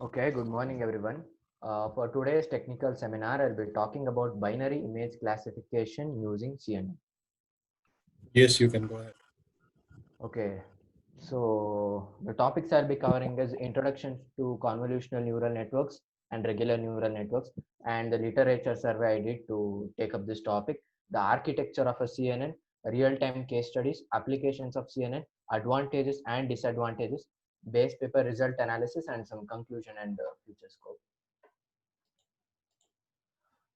Okay, good morning everyone. For today's technical seminar, I'll be talking about binary image classification using CNN. Yes, you can go ahead. Okay, so the topics I'll be covering is introduction to convolutional neural networks and regular neural networks, and the literature survey I did to take up this topic, the architecture of a CNN, real-time case studies, applications of CNN, advantages and disadvantages, base paper result analysis, and some conclusion and future scope.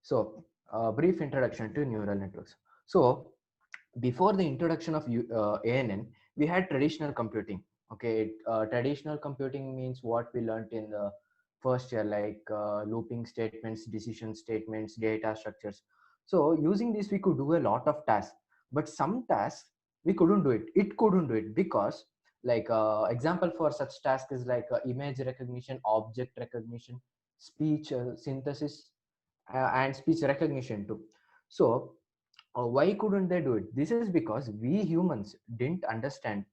So, brief introduction to neural networks. So, before the introduction of ANN, we had traditional computing. Okay, traditional computing means what we learned in the first year, like looping statements, decision statements, data structures. So, using this, we could do a lot of tasks, but some tasks we couldn't do it. It couldn't do it because, like, example for such task is like image recognition, object recognition, speech synthesis, and speech recognition too. So why couldn't they do it? This is because we humans didn't understand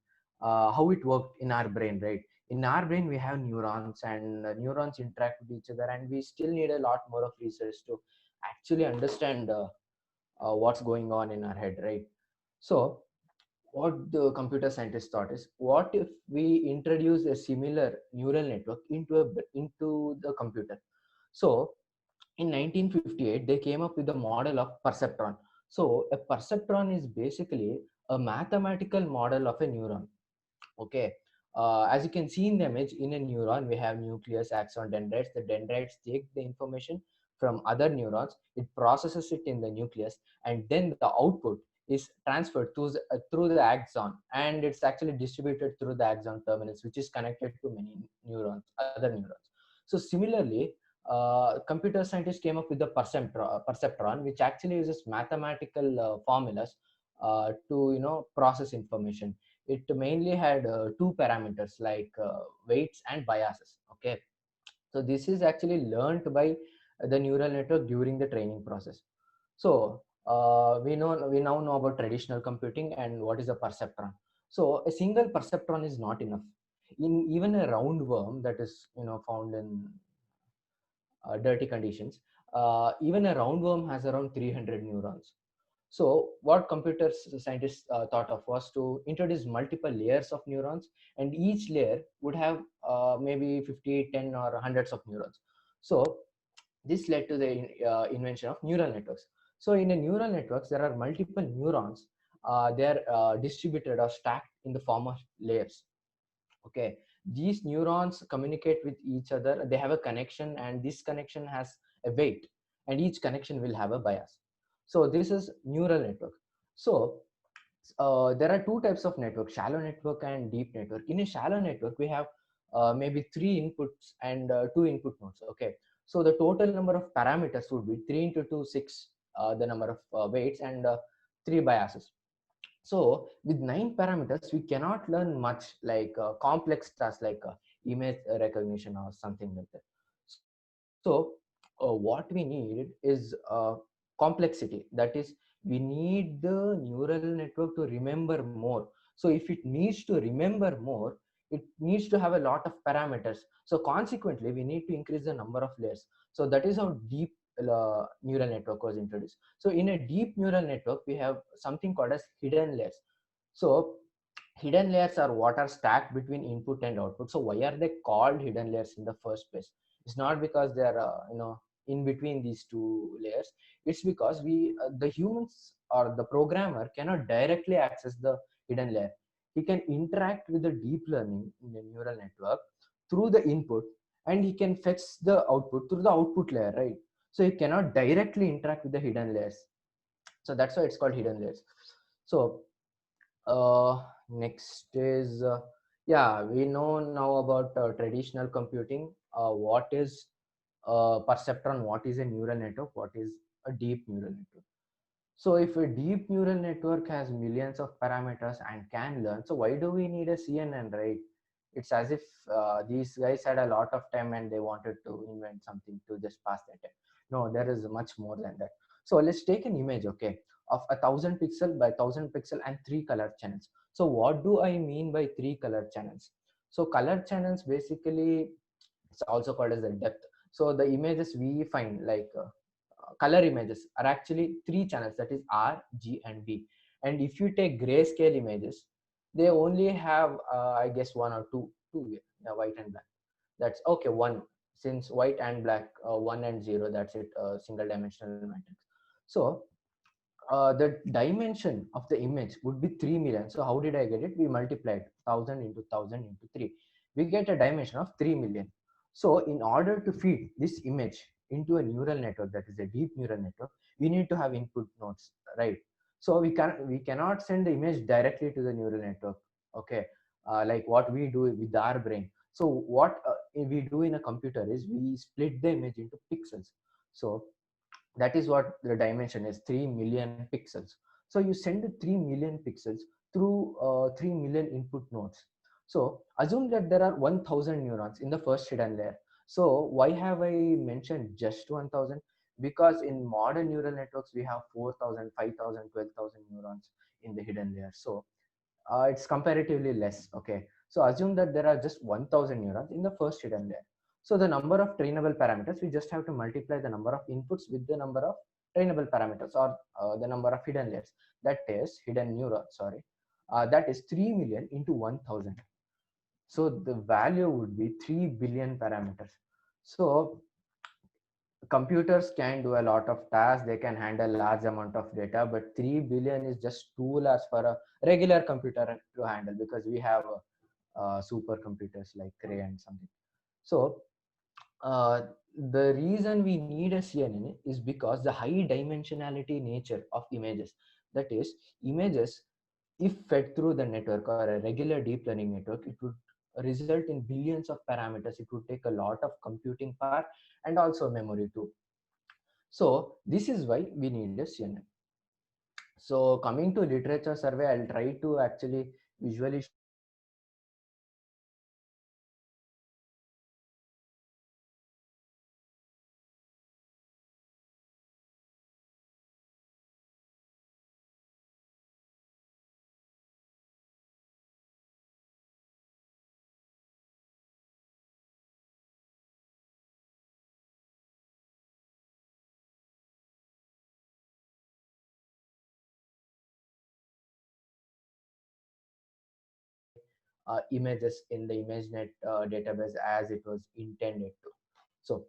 how it worked in our brain, right? In our brain we have neurons, and neurons interact with each other, and we still need a lot more of research to actually understand what's going on in our head, right? So what the computer scientists thought is, what if we introduce a similar neural network into the computer? So in 1958 they came up with the model of perceptron. So a perceptron is basically a mathematical model of a neuron. Okay, as you can see in the image, in a neuron we have nucleus, axon, dendrites. The dendrites take the information from other neurons, it processes it in the nucleus, and then the output is transferred through the axon, and it's actually distributed through the axon terminals, which is connected to many neurons, other neurons. So similarly, computer scientists came up with the perceptron, which actually uses mathematical formulas to process information. It mainly had two parameters, like weights and biases. Okay, so this is actually learned by the neural network during the training process. So we now know about traditional computing and what is a perceptron. So a single perceptron is not enough. In even a roundworm that is found in dirty conditions, even a roundworm has around 300 neurons. So what computer scientists thought of was to introduce multiple layers of neurons, and each layer would have maybe 50, 10, or hundreds of neurons. So this led to the invention of neural networks. So in a neural networks, there are multiple neurons. They are distributed or stacked in the form of layers. Okay, these neurons communicate with each other. They have a connection, and this connection has a weight, and each connection will have a bias. So this is neural network. So there are two types of network: shallow network and deep network. In a shallow network we have maybe three inputs and two input nodes. Okay, so the total number of parameters would be 3 into 2 6, the number of weights, and three biases. So with nine parameters, we cannot learn much, like complex tasks like image recognition or something like that. So what we need is complexity. That is, we need the neural network to remember more. So if it needs to remember more, it needs to have a lot of parameters. So consequently, we need to increase the number of layers. So that is how deep neural network was introduced. So in a deep neural network, we have something called as hidden layers. So hidden layers are what are stacked between input and output. So why are they called hidden layers in the first place? It's not because they are in between these two layers. It's because the humans or the programmer cannot directly access the hidden layer. He can interact with the deep learning in the neural network through the input, and he can fetch the output through the output layer, right? So he cannot directly interact with the hidden layers. So that's why it's called hidden layers. So next is yeah, we know now about traditional computing. What is perceptron? What is a neural network? What is a deep neural network? So if a deep neural network has millions of parameters and can learn, so why do we need a CNN, right? It's as if these guys had a lot of time and they wanted to invent something to just pass that time. No, there is much more than that. So let's take an image, okay, of 1,000 pixel by 1,000 pixel and three color channels. So what do I mean by three color channels? So color channels basically It's also called as the depth. So the images we find, like color images, are actually three channels, that is R, G, and B. And if you take grayscale images, they only have I guess one or two, yeah, white and black. That's okay, one, since white and black, one and zero, that's it, single dimensional matrix. So the dimension of the image would be 3 million. So how did I get it? We multiplied 1000 into 1000 into 3. We get a dimension of 3 million. So in order to feed this image into a neural network, that is a deep neural network, we need to have input nodes, right? So we cannot send the image directly to the neural network, okay, like what we do with our brain. So what we do in a computer is we split the image into pixels. So that is what the dimension is, 3 million pixels. So you send 3 million pixels through 3 million input nodes. So assume that there are 1000 neurons in the first hidden layer. So why have I mentioned just 1000? Because in modern neural networks we have 4000, 5000, 12,000 neurons in the hidden layer. So it's comparatively less. Okay, so assume that there are just 1000 neurons in the first hidden layer. So the number of trainable parameters, we just have to multiply the number of inputs with the number of trainable parameters, or the number of hidden layers, that is hidden neurons, sorry, that is 3 million into 1000. So the value would be 3 billion parameters. So computers can do a lot of tasks, they can handle large amount of data, but 3 billion is just too large for a regular computer to handle, because we have supercomputers like Cray and something. So uh, the reason we need a CNN is because the high dimensionality nature of images, that is images, if fed through the network or a regular deep learning network, it would result in billions of parameters. It would take a lot of computing power and also memory too. So this is why we need a CNN. So coming to literature survey, I'll try to actually visually show you the difference between CNN and neural networks. So images in the ImageNet database as it was intended to. So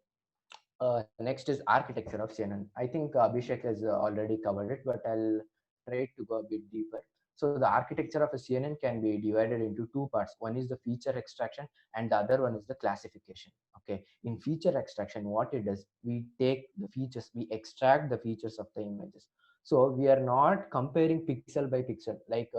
next is architecture of CNN. I think Abhishek has already covered it, but I'll try to go a bit deeper. So the architecture of a CNN can be divided into two parts. One is the feature extraction and the other one is the classification. Okay. In feature extraction, what it does, we take the features, we extract the features of the images. So we are not comparing pixel by pixel. Like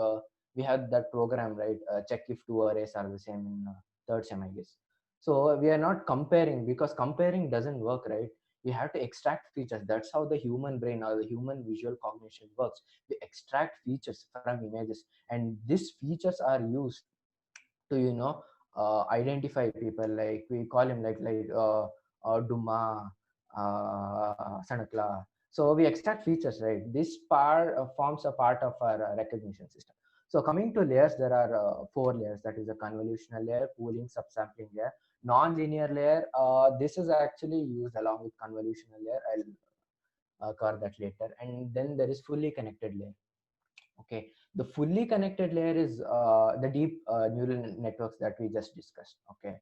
we have that program, right? Check if two arrays are the same in third sem, I guess. So we are not comparing, because comparing doesn't work, right? We have to extract features. That's how the human brain or the human visual cognition works. We extract features from images, and these features are used to, identify people. Like we call him like Duma, Sanakla. So we extract features, right? This part forms a part of our recognition system. So coming to layers, there are four layers. That is a convolutional layer, pooling, subsampling layer, non-linear layer. This is actually used along with convolutional layer. I'll cover that later. And then there is fully connected layer. Okay, the fully connected layer is the deep neural networks that we just discussed. Okay,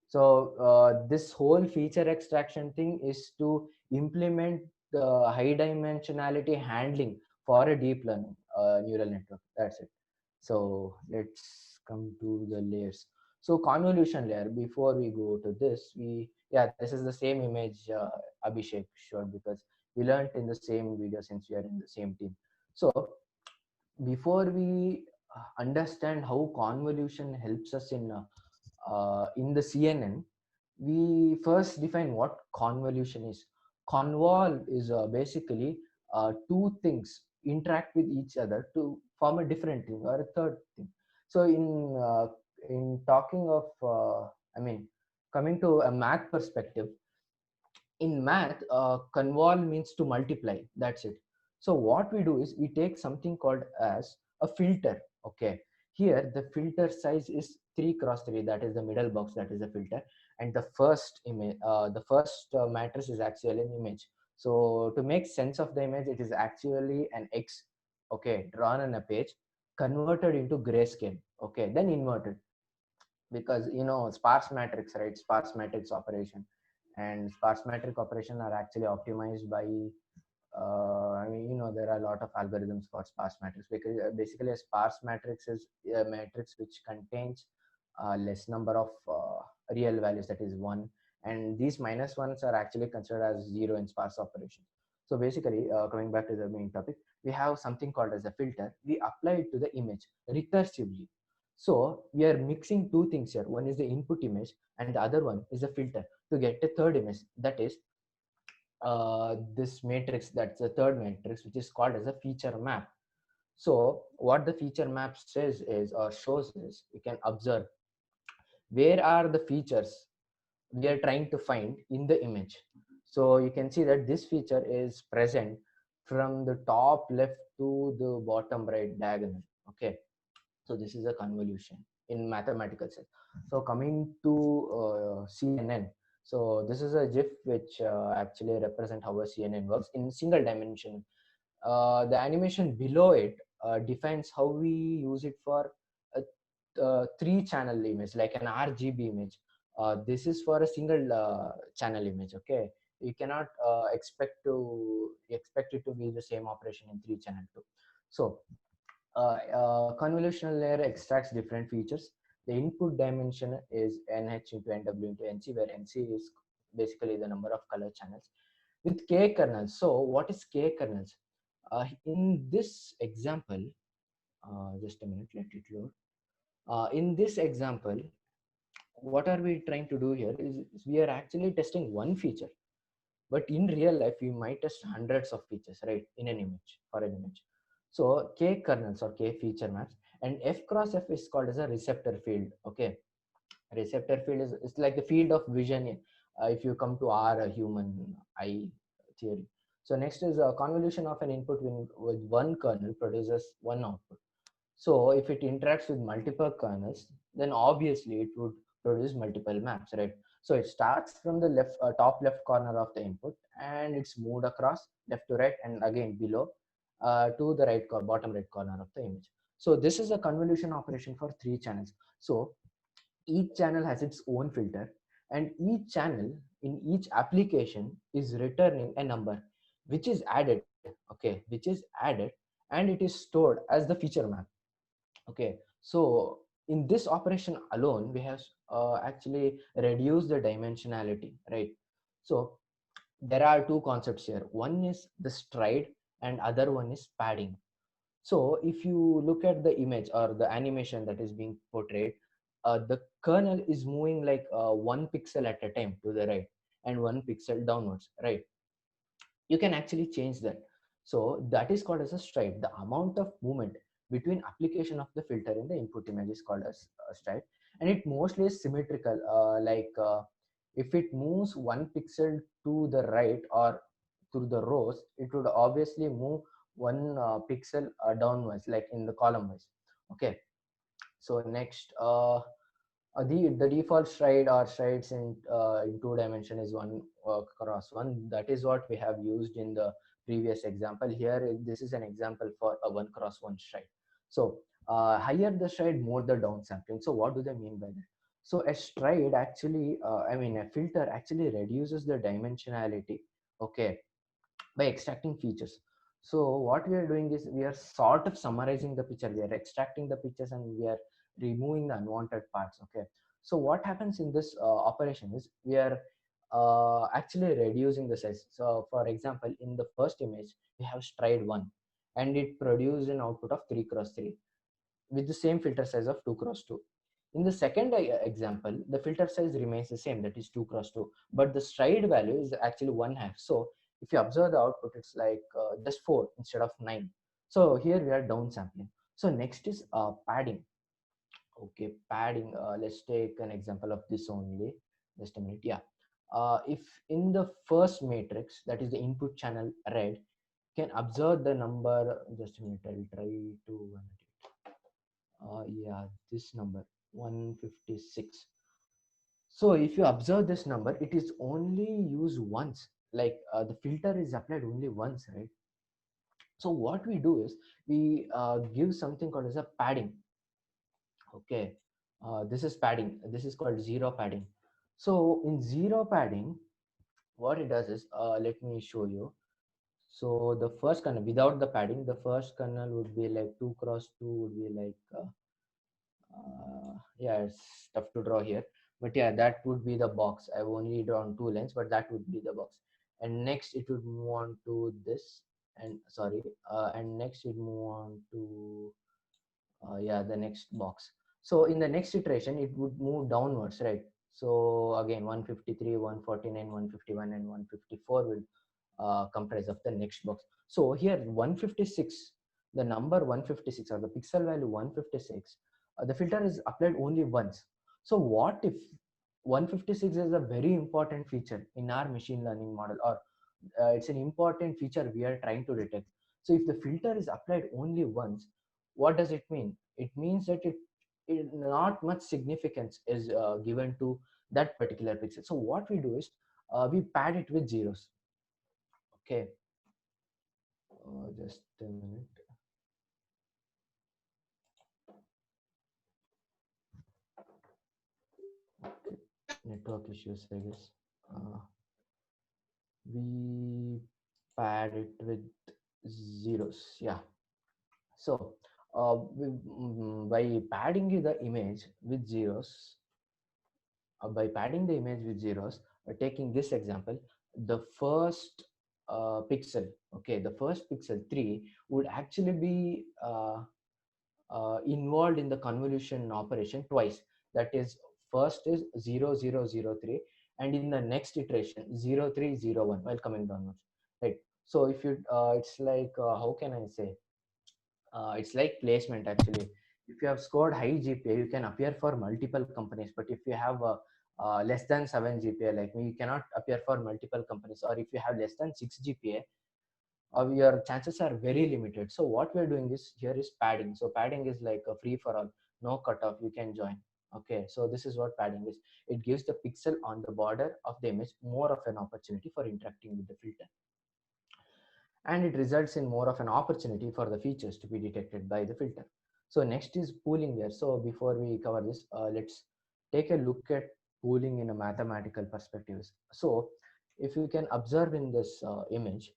so this whole feature extraction thing is to implement the high dimensionality handling for a deep learning neural network. That's it. So let's come to the layers. So convolution layer, before we go to this, yeah, this is the same image Abhishek showed, because we learned in the same video since we are in the same team. So before we understand how convolution helps us in the CNN, we first define what convolution is. Convol is basically two things interact with each other to form a different thing or a third thing. So in talking of, I mean, coming to a math perspective, in math, convol means to multiply. That's it. So what we do is we take something called as a filter. Okay, here the filter size is 3 cross 3, that is the middle box, that is the filter. and the first image, the first matrix is actually an image. So to make sense of the image, it is actually an X, okay, drawn on a page, converted into grayscale, okay, then inverted, because sparse matrix, right? Sparse matrix operation and sparse matrix operation are actually optimized by I mean, there are a lot of algorithms for sparse matrix, because basically a sparse matrix is a matrix which contains less number of real values, that is one, and these minus ones are actually considered as zero in sparse operation. So basically, coming back to the main topic, we have something called as a filter. We apply it to the image recursively. So we are mixing two things here. One is the input image, and the other one is a filter to get a third image. That is this matrix, that's the third matrix, which is called as a feature map. So what the feature map says is, or shows is, you can observe where are the features we are trying to find in the image. So you can see that this feature is present from the top left to the bottom right diagonal, okay. So this is a convolution in mathematical sense. So coming to CNN, so this is a GIF which actually represent how a CNN works in single dimension. The animation below it defines how we use it for a, three channel image, like an RGB image. This is for a single channel image, okay. You cannot expect it to be the same operation in three channel too. So convolutional layer extracts different features. The input dimension is NH into NW into NC, where NC is basically the number of color channels with K kernels. So what is K kernels? In this example, just a minute, let it load. In this example, what are we trying to do here is we are actually testing one feature, but in real life we might test hundreds of features, right, in an image, for an image. So K kernels or K feature maps, and F cross F is called as a receptor field, okay. Receptor field is it's like the field of vision, if you come to our human eye theory. So next is a convolution of an input with one kernel produces one output. So if it interacts with multiple kernels, then obviously it would produce multiple maps, right? So it starts from the left, top left corner of the input, and it's moved across left to right, and again below to the bottom right corner of the image. So this is a convolution operation for three channels. So each channel has its own filter, and each channel in each application is returning a number which is added, okay, which is added, and it is stored as the feature map, okay. So in this operation alone, we have actually reduced the dimensionality, right? So there are two concepts here. One is the stride and other one is padding. So if you look at the image or the animation that is being portrayed, the kernel is moving like 1 pixel at a time to the right and 1 pixel downwards, right? You can actually change that. So that is called as a stride. The amount of movement between application of the filter in the input image is called as a stride, and it mostly is symmetrical. If it moves 1 pixel to the right or through the rows, it would obviously move 1 pixel downwards, like in the column wise. Okay. So next, the default stride or strides in two dimension is one cross one. That is what we have used in the previous example. Here this is an example for a one cross one stride. So higher the stride, more the downsampling. So what do they mean by that? So a stride actually, I mean a filter actually reduces the dimensionality, okay, by extracting features. So what we are doing is we are sort of summarizing the picture. We are extracting the pictures and we are removing the unwanted parts. Okay. So what happens in this operation is we are actually reducing the size. So for example, in the first image, we have stride one, and it produced an output of 3 cross 3 with the same filter size of 2 cross 2. In the second example, the filter size remains the same, that is 2 cross 2, but the stride value is actually 1/2. So if you observe the output, it's like just 4 instead of 9. So here we are downsampling. So next is padding. Okay, padding. Let's take an example of this only. Just a minute. Yeah. If in the first matrix, that is the input channel red, can observe the number. Just a minute. I'll try to. Yeah, this number 156. So if you observe this number, it is only used once, like the filter is applied only once, right? So what we do is we give something called as a padding. Okay, this is padding. This is called zero padding. So in zero padding, what it does is, let me show you. So the first kernel without the padding, the first kernel would be like 2 cross 2 would be like yeah, it's tough to draw here, but yeah, that would be the box. I've only drawn two lines, but that would be the box. And next it would move on to this, and sorry, and next it move on to yeah, the next box. So in the next iteration it would move downwards, right? So again 153, 149, 151 and 154 will comprise of the next box. So here 156, the number 156 or the pixel value 156, the filter is applied only once. So what if 156 is a very important feature in our machine learning model, or it's an important feature we are trying to detect. So if the filter is applied only once, what does it mean? It means that not much significance is given to that particular pixel. So what we do is we pad it with zeros. Okay, just a minute. Okay. Network issues, I guess. We pad it with zeros. Yeah. So by padding the image with zeros, by padding the image with zeros, taking this example, the first pixel, okay, the first pixel 3 would actually be involved in the convolution operation twice. That is, first is 0003, and in the next iteration 0301 while coming downwards, right? So if you it's like how can I say, it's like placement actually. If you have scored high GPA, you can appear for multiple companies, but if you have less than 7 GPA like me, you cannot appear for multiple companies. Or if you have less than 6 GPA, your chances are very limited. So what we're doing is here is padding. So padding is like a free for all, no cutoff, you can join. Okay, so this is what padding is. It gives the pixel on the border of the image more of an opportunity for interacting with the filter, and it results in more of an opportunity for the features to be detected by the filter. So next is pooling there. So before we cover this, let's take a look at pooling in a mathematical perspective. So if you can observe in this image,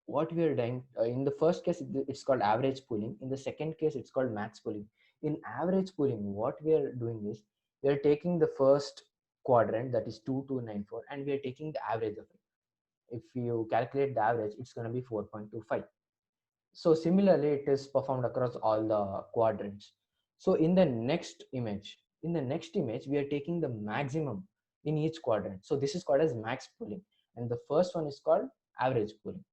what we are doing in the first case, it's called average pooling. In the second case, it's called max pooling. In average pooling, what we are doing is we are taking the first quadrant, that is 2294, and we are taking the average of it. If you calculate the average, it's going to be 4.25. So similarly, it is performed across all the quadrants. So in the next image, we are taking the maximum in each quadrant. So this is called as max pooling, and the first one is called average pooling.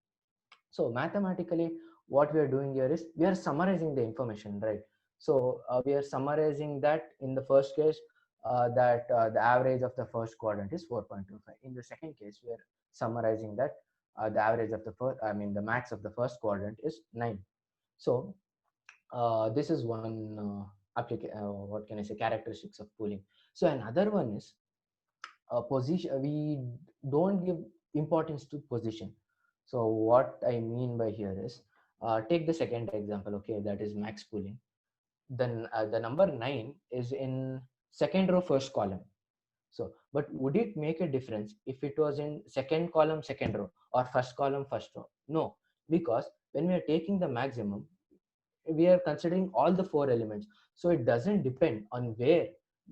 So mathematically, what we are doing here is we are summarizing the information, right? So we are summarizing that in the first case, that the average of the first quadrant is 4.25. In the second case, we are summarizing that the average of the first, I mean, the max of the first quadrant is 9. So this is one what can I say, characteristics of pooling. So another one is position. We don't give importance to position. So what I mean by here is, take the second example, okay, that is max pooling. Then the number 9 is in second row first column. So but would it make a difference if it was in second column second row, or first column first row? No, because when we are taking the maximum, we are considering all the four elements, so it doesn't depend on where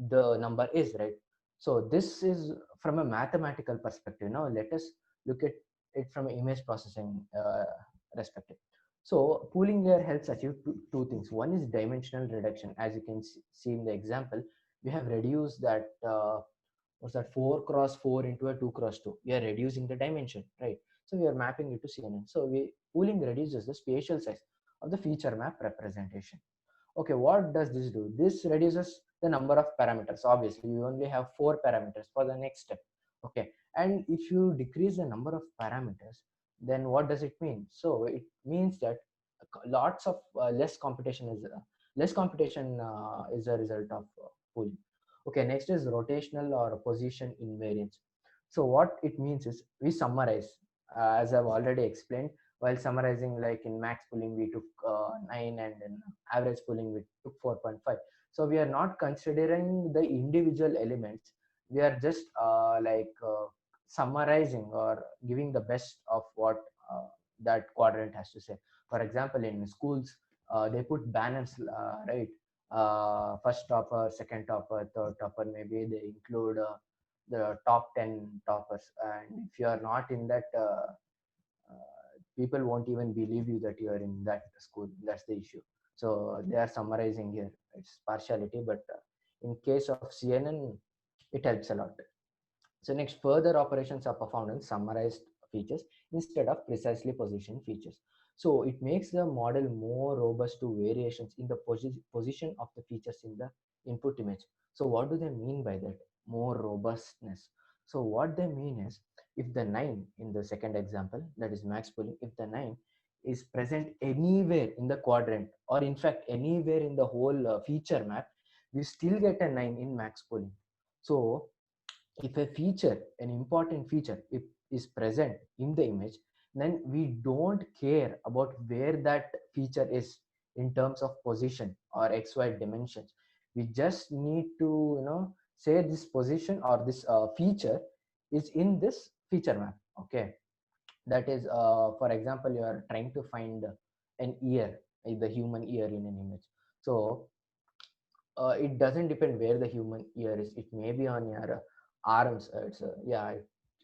the number is, right? So this is from a mathematical perspective. Now let us look at it from an image processing perspective. So pooling layer helps achieve two things. One is dimensional reduction. As you can see in the example, we have reduced that what's that, 4 cross 4 into a 2 cross 2. We are reducing the dimension, right? So we are mapping it to CNN. So we pooling reduces the spatial size of the feature map representation. Okay, what does this do? This reduces the number of parameters. Obviously, you only have 4 parameters for the next step. Okay, and if you decrease the number of parameters, then what does it mean? So it means that lots of less computation is a result of pooling. Okay, next is rotational or position invariance. So what it means is we summarize, as I've already explained. While summarizing, like in max pooling, we took 9, and in average pooling, we took 4.5. So we are not considering the individual elements. We are just summarizing or giving the best of what that quadrant has to say. For example, in schools, they put banners, right? First topper, second topper, third topper. Maybe they include the top 10 toppers, and if you are not in that, people won't even believe you that you are in that school. That's the issue. So they are summarizing here. It's partiality, but in case of CNN, it helps a lot. So next, further operations are performed on summarized features instead of precisely positioned features. So it makes the model more robust to variations in the position of the features in the input image. So what do they mean by that? More robustness. So what they mean is, if the 9 in the second example, that is max pooling, if the 9 is present anywhere in the quadrant, or in fact anywhere in the whole feature map, we still get a 9 in max pooling. So if a feature, an important feature, if is present in the image, then we don't care about where that feature is in terms of position or xy dimensions. We just need to, say this position or this feature is in this feature map. Okay, that is, for example, you are trying to find an ear, the human ear in an image. So it doesn't depend where the human ear is. It may be on your arms.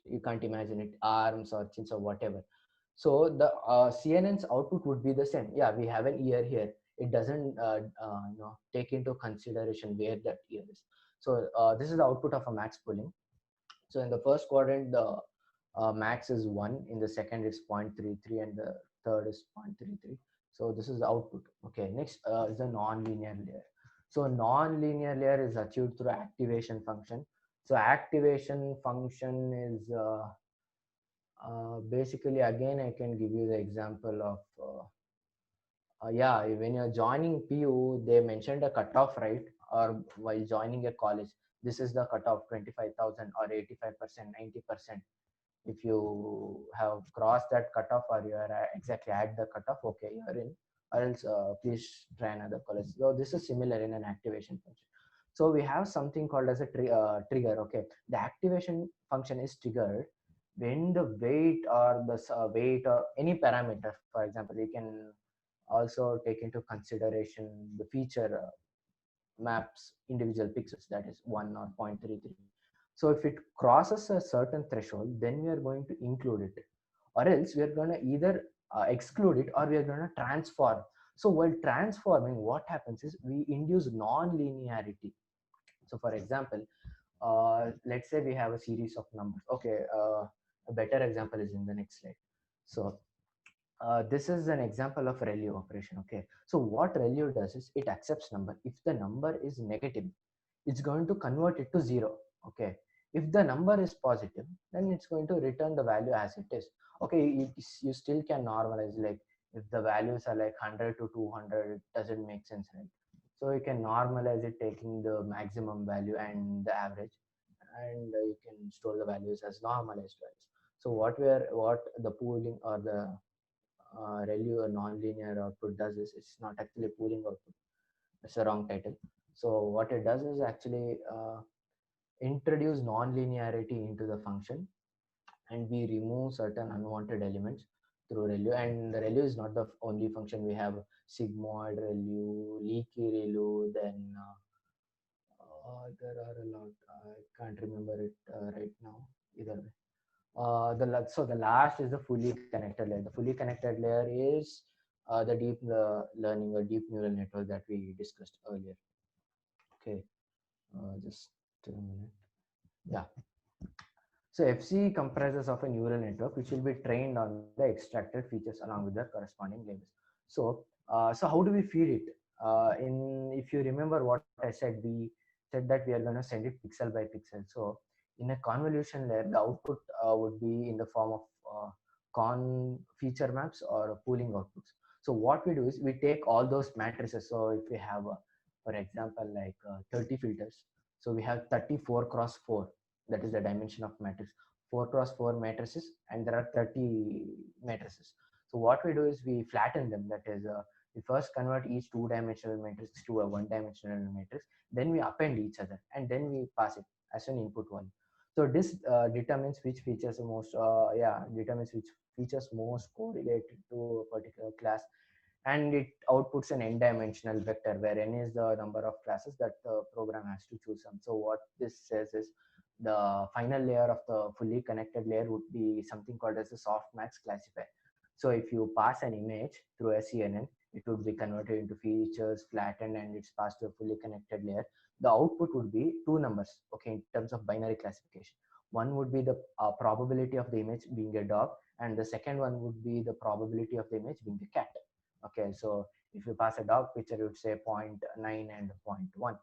You can't imagine it, arms or chins or whatever. So the CNN's output would be the same. Yeah, we have an ear here. It doesn't take into consideration where that ear is. So this is the output of a max pooling. So in the first quadrant, the max is 1. In the second, it's 0.33, and the third is 0.33. So this is the output. Okay, next is the non-linear layer. So non-linear layer is achieved through activation function. So activation function is basically, again, I can give you the example of yeah, when you're joining PU, they mentioned a cutoff, right? Or while joining a college, this is the cutoff: 25,000 or 85%, 90%. If you have crossed that cutoff, or you are exactly at the cutoff, okay, you are in. Or else, please try another college. So this is similar in an activation function. So we have something called as a trigger. Okay, the activation function is triggered when the weight or the weight or any parameter. For example, you can also take into consideration the feature maps individual pixels, that is 1 or 0.33. So if it crosses a certain threshold, then we are going to include it, or else we are going to either exclude it, or we are going to transform. So while transforming, what happens is we induce non-linearity. So for example, let's say we have a series of numbers. Okay, a better example is in the next slide. So this is an example of ReLU operation. Okay, so what ReLU does is it accepts number. If the number is negative, it's going to convert it to 0. Okay, if the number is positive, then it's going to return the value as it is. Okay, you still can normalize, like if the values are like 100 to 200, it doesn't make sense, right? So you can normalize it taking the maximum value and the average, and you can store the values as normalized values. So what the pooling or the ReLU or nonlinear output does is, it's not actually pooling output. It's a wrong title. So what it does is actually introduce nonlinearity into the function, and we remove certain unwanted elements through ReLU. And the ReLU is not the only function. We have sigmoid ReLU, leaky ReLU, then there are a lot. I can't remember it right now either way. So the last is the fully connected layer. The fully connected layer is the deep learning or deep neural network that we discussed earlier. Okay, just a minute. Yeah. So FC comprises of a neural network which will be trained on the extracted features along with their corresponding labels. So how do we feed it? If you remember what I said, we said that we are going to send it pixel by pixel. So in a convolution layer, the output would be in the form of con feature maps or pooling outputs. So what we do is we take all those matrices. So if we have, for example, like 30 filters, So we have 34 cross 4, that is the dimension of matrix. 4 cross 4 matrices, and there are 30 matrices. So what we do is we flatten them, that is we first convert each two-dimensional matrix to a one-dimensional matrix, then we append each other, and then we pass it as an input value. So this determines which features most determines which features most correlated to a particular class, and it outputs an n-dimensional vector where n is the number of classes that the program has to choose from. So what this says is the final layer of the fully connected layer would be something called as a softmax classifier. So if you pass an image through a CNN, it would be converted into features, flattened, and it's passed to a fully connected layer. The output would be two numbers, okay, in terms of binary classification. One would be the probability of the image being a dog, and the second one would be the probability of the image being a cat. Okay, so if you pass a dog picture, you would say 0.9 and 0.1.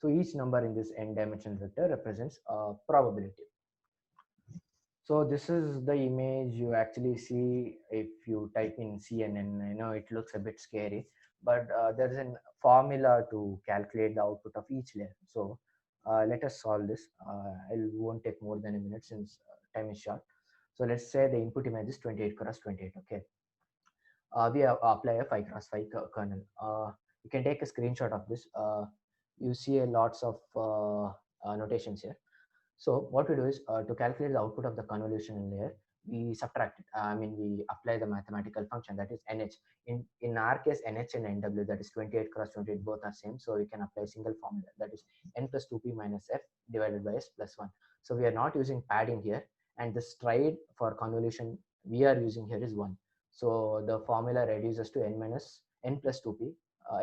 So each number in this n-dimensional vector represents a probability. So this is the image you actually see if you type in CNN. I know it looks a bit scary, but there's a formula to calculate the output of each layer. So let us solve this. It won't take more than a minute since time is short. So let's say the input image is 28 cross 28. Okay, we apply a 5 cross 5 kernel. You can take a screenshot of this. You see a lots of notations here. So what we do is to calculate the output of the convolution layer, we subtract it. We apply the mathematical function, that is nh. In our case, nh and nw, that is 28 cross 28, both are same. So we can apply a single formula, that is n plus 2p minus f divided by s plus 1. So we are not using padding here, and the stride for convolution we are using here is 1. So the formula reduces to n plus 2p,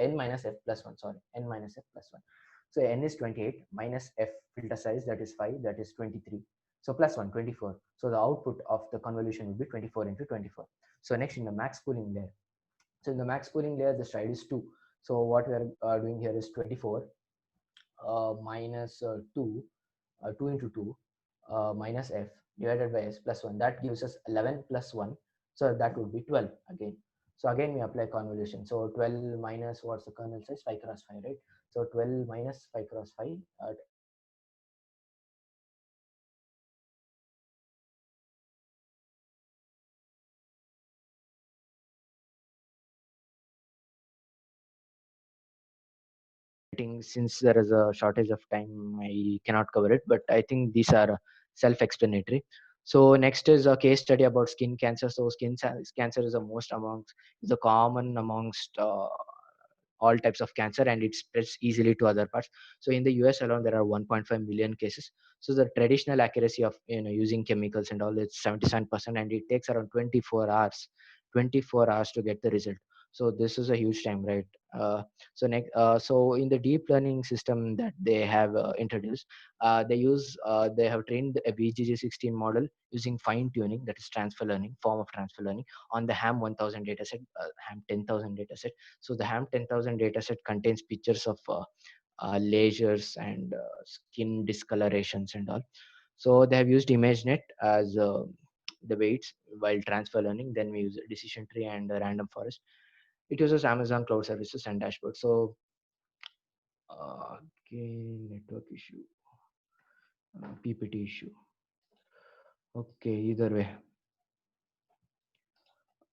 n minus f plus 1, sorry, n minus f plus 1. So n is 28 minus f filter size, that is 5, that is 23. So plus 1, 24. So the output of the convolution will be 24 into 24. So next in the max pooling layer. So in the max pooling layer, the stride is 2. So what we are doing here is 24 minus 2, 2 into 2 minus f divided by s plus 1. That gives us 11 plus 1. So that would be 12 again. So again, we apply convolution. So 12 minus what's the kernel size? 5 cross 5, right? So 12 minus 5 cross 5. Since there is a shortage of time, I cannot cover it, but I think these are self-explanatory. So next is a case study about skin cancer. So cancer is the most amongst, is the common amongst all types of cancer, and it spreads easily to other parts. So in the US alone, there are 1.5 million cases. So the traditional accuracy of using chemicals and all, it's 77%, and it takes around 24 hours to get the result. So this is a huge time, right? So in the deep learning system that they have introduced, they have trained a BGG16 model using fine tuning, that is form of transfer learning, on the ham 1000 dataset, ham 10,000 dataset. So the ham 10,000 dataset contains pictures of lasers and skin discolorations and all. So they have used ImageNet as the weights while transfer learning. Then we use decision tree and random forest. It uses Amazon Cloud Services and dashboard. So again, network issue, PPT issue. Okay, either way.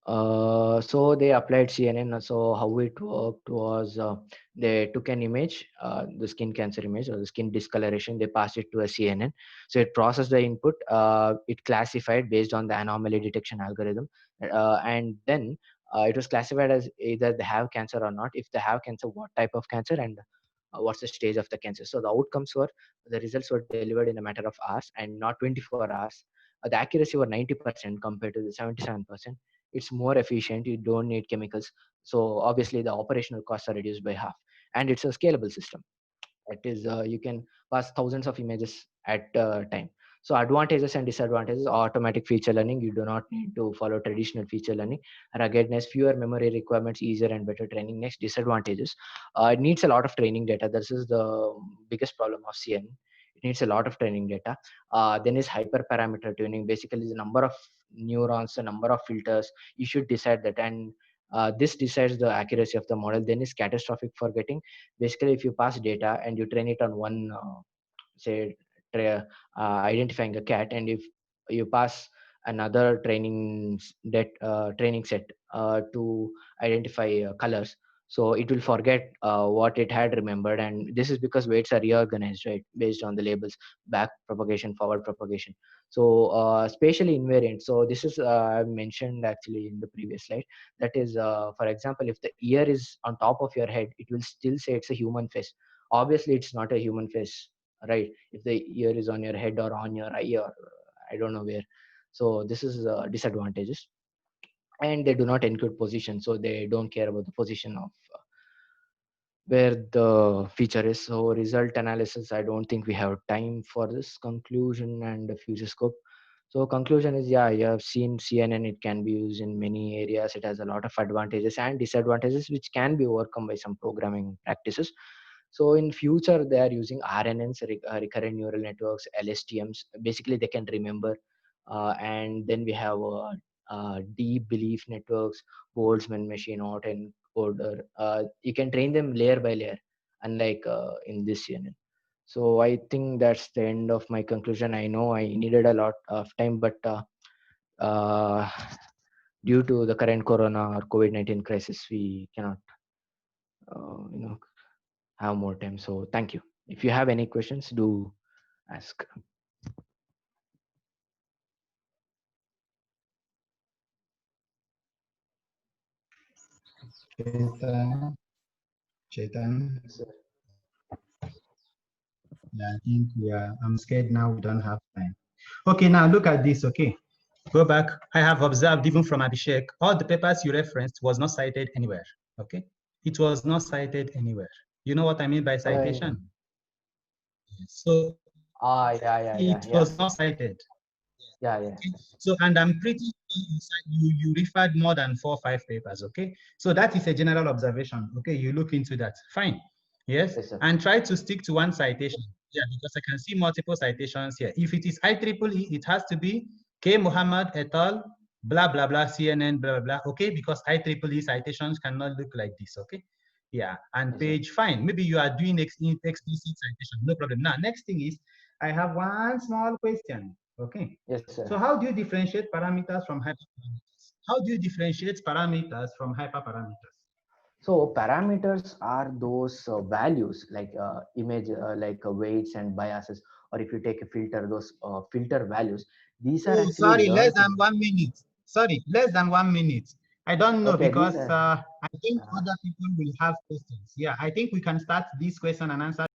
So they applied CNN. So how it worked was they took an image, the skin cancer image or the skin discoloration, they passed it to a CNN. So it processed the input, it classified based on the anomaly detection algorithm, and then it was classified as either they have cancer or not. If they have cancer, what type of cancer, and what's the stage of the cancer. So the results were delivered in a matter of hours and not 24 hours. The accuracy was 90% compared to the 77%. It's more efficient, you don't need chemicals, so obviously the operational costs are reduced by half, and it's a scalable system. It is you can pass thousands of images at a time. So advantages and disadvantages: automatic feature learning, you do not need to follow traditional feature learning. Ruggedness, fewer memory requirements, easier and better training. Next, disadvantages: it needs a lot of training data. This is the biggest problem of CNN. It needs a lot of training data. Then is hyperparameter tuning, basically the number of neurons, the number of filters, you should decide that. And this decides the accuracy of the model. Then is catastrophic forgetting. Basically, if you pass data and you train it on one, say, identifying a cat, and if you pass another training set to identify colors, so it will forget what it had remembered. And this is because weights are reorganized, right, based on the labels: back propagation, forward propagation. So spatially invariant. So this is I mentioned actually in the previous slide. That is, for example, if the ear is on top of your head, it will still say it's a human face. Obviously it's not a human face, right, if the ear is on your head or on your eye, or I don't know where. So this is disadvantages. And they do not include position, so they don't care about the position of where the feature is. So result analysis, I don't think we have time for this. Conclusion and the future scope. So conclusion is, yeah, you have seen CNN. It can be used in many areas. It has a lot of advantages and disadvantages, which can be overcome by some programming practices. So in future, they are using RNNs, recurrent neural networks, LSTMs. Basically, they can remember. And then we have deep belief networks, Boltzmann machine, autoencoder. You can train them layer by layer, unlike in this CNN. So I think that's the end of my conclusion. I know I needed a lot of time, but uh, due to the current corona or COVID-19 crisis, we cannot, you know, have more time. So thank you. If you have any questions, do ask. Chetan, Chetan. Yes, sir. Yeah, I think I'm scared now we don't have time. Okay, now look at this, okay? Go back. I have observed even from Abhishek, all the papers you referenced was not cited anywhere, okay? It was not cited anywhere. You know what I mean by citation? So Yeah, yeah, yeah, it yeah, was not cited. yeah, yeah. Okay. So, and I'm pretty sure you referred more than 4 or 5 papers, okay? So that is a general observation, okay? You look into that, fine, yes? Yes, sir. And try to stick to one citation, yeah, because I can see multiple citations here. If it is IEEE, it has to be K. Muhammad et al., blah, blah, blah, CNN, blah, blah, blah, okay? Because IEEE citations cannot look like this, okay? Yeah, and Yes, page, fine. Maybe you are doing explicit citation, no problem. Now, next thing is, I have one small question, okay? yes, sir. So how do you differentiate parameters from hyperparameters? How do you differentiate parameters from hyperparameters? So parameters are those values like image, like weights and biases, or if you take a filter, those filter values. These are Oh, actually sorry, less learned than from. 1 minute. Sorry, less than 1 minute. I don't know Okay, because these are. I think other people will have questions. Yeah, I think we can start this question and answer